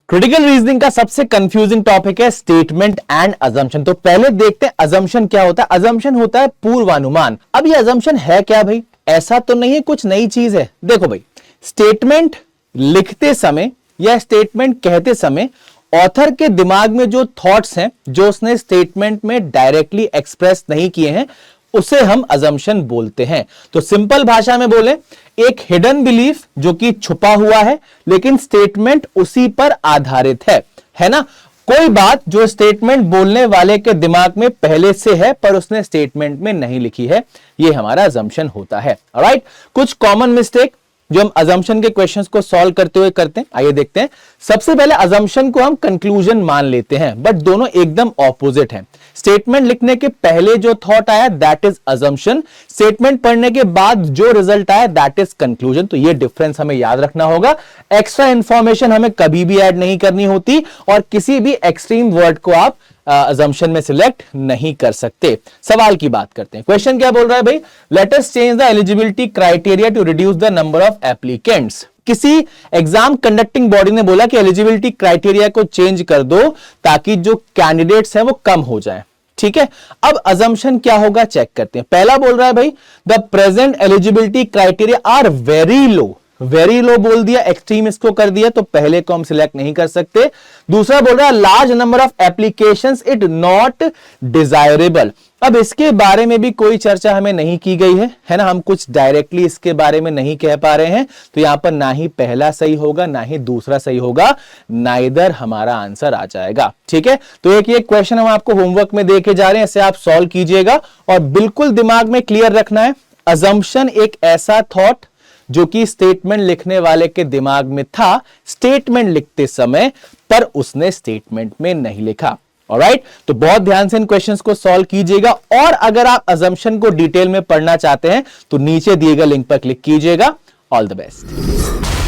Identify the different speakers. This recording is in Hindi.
Speaker 1: क्रिटिकल रीजनिंग का सबसे कंफ्यूजिंग टॉपिक है स्टेटमेंट एंड अजम्पशन। तो पहले देखते हैं अजम्पशन क्या होता है। अजम्पशन होता है पूर्वानुमान। अब ये अजम्पशन है क्या भाई? ऐसा तो नहीं है कुछ नई चीज है। देखो भाई, स्टेटमेंट लिखते समय या स्टेटमेंट कहते समय ऑथर के दिमाग में जो थॉट्स हैं, जो उसने स्टेटमेंट में डायरेक्टली एक्सप्रेस नहीं किए हैं, उसे हम अजम्पशन बोलते हैं। तो सिंपल भाषा में बोले, एक हिडन बिलीफ जो कि छुपा हुआ है लेकिन स्टेटमेंट उसी पर आधारित है ना। कोई बात जो स्टेटमेंट बोलने वाले के दिमाग में पहले से है पर उसने स्टेटमेंट में नहीं लिखी है, यह हमारा अजम्पशन होता है। ऑलराइट, कुछ कॉमन मिस्टेक जो हम अजम्पशन के क्वेश्चंस को सॉल्व करते हुए करते हैं, आइए देखते हैं। सबसे पहले अजम्पशन को हम कंक्लूजन मान लेते हैं, बट दोनों एकदम ऑपोजिट हैं। स्टेटमेंट लिखने के पहले जो थॉट आया दैट इज अजम्पशन, स्टेटमेंट पढ़ने के बाद जो रिजल्ट आया दैट इज कंक्लूजन। तो ये डिफरेंस हमें याद रखना होगा। एक्स्ट्रा इंफॉर्मेशन हमें कभी भी ऐड नहीं करनी होती और किसी भी एक्सट्रीम वर्ड को आप अजम्पशन में सिलेक्ट नहीं कर सकते। सवाल की बात करते हैं। क्वेश्चन क्या बोल रहा है भाई? Let us change the eligibility criteria to reduce the number of applicants. किसी एग्जाम कंडक्टिंग बॉडी ने बोला कि एलिजिबिलिटी क्राइटेरिया को चेंज कर दो ताकि जो कैंडिडेट्स हैं वो कम हो जाएं। ठीक है, अब अजम्पशन क्या होगा चेक करते हैं। पहला बोल रहा है भाई, the present eligibility criteria are very low. Very low बोल दिया, एक्सट्रीम इसको कर दिया, तो पहले को हम सिलेक्ट नहीं कर सकते। दूसरा बोल रहा है large number of applications it not desirable. अब इसके बारे में भी कोई चर्चा हमें नहीं की गई है ना। हम कुछ डायरेक्टली इसके बारे में नहीं कह पा रहे हैं, तो यहां पर ना ही पहला सही होगा ना ही दूसरा सही होगा, नाइदर हमारा आंसर आ जाएगा। ठीक है, तो एक ये क्वेश्चन हम आपको होमवर्क में देके जा रहे हैं, इसे आप सॉल्व कीजिएगा और बिल्कुल दिमाग में क्लियर रखना है, अजम्पशन एक ऐसा थॉट जो कि स्टेटमेंट लिखने वाले के दिमाग में था स्टेटमेंट लिखते समय, पर उसने स्टेटमेंट में नहीं लिखा। ऑलराइट, तो बहुत ध्यान से इन क्वेश्चंस को सॉल्व कीजिएगा और अगर आप अजम्पशन को डिटेल में पढ़ना चाहते हैं तो नीचे दिए गए लिंक पर क्लिक कीजिएगा। All the best.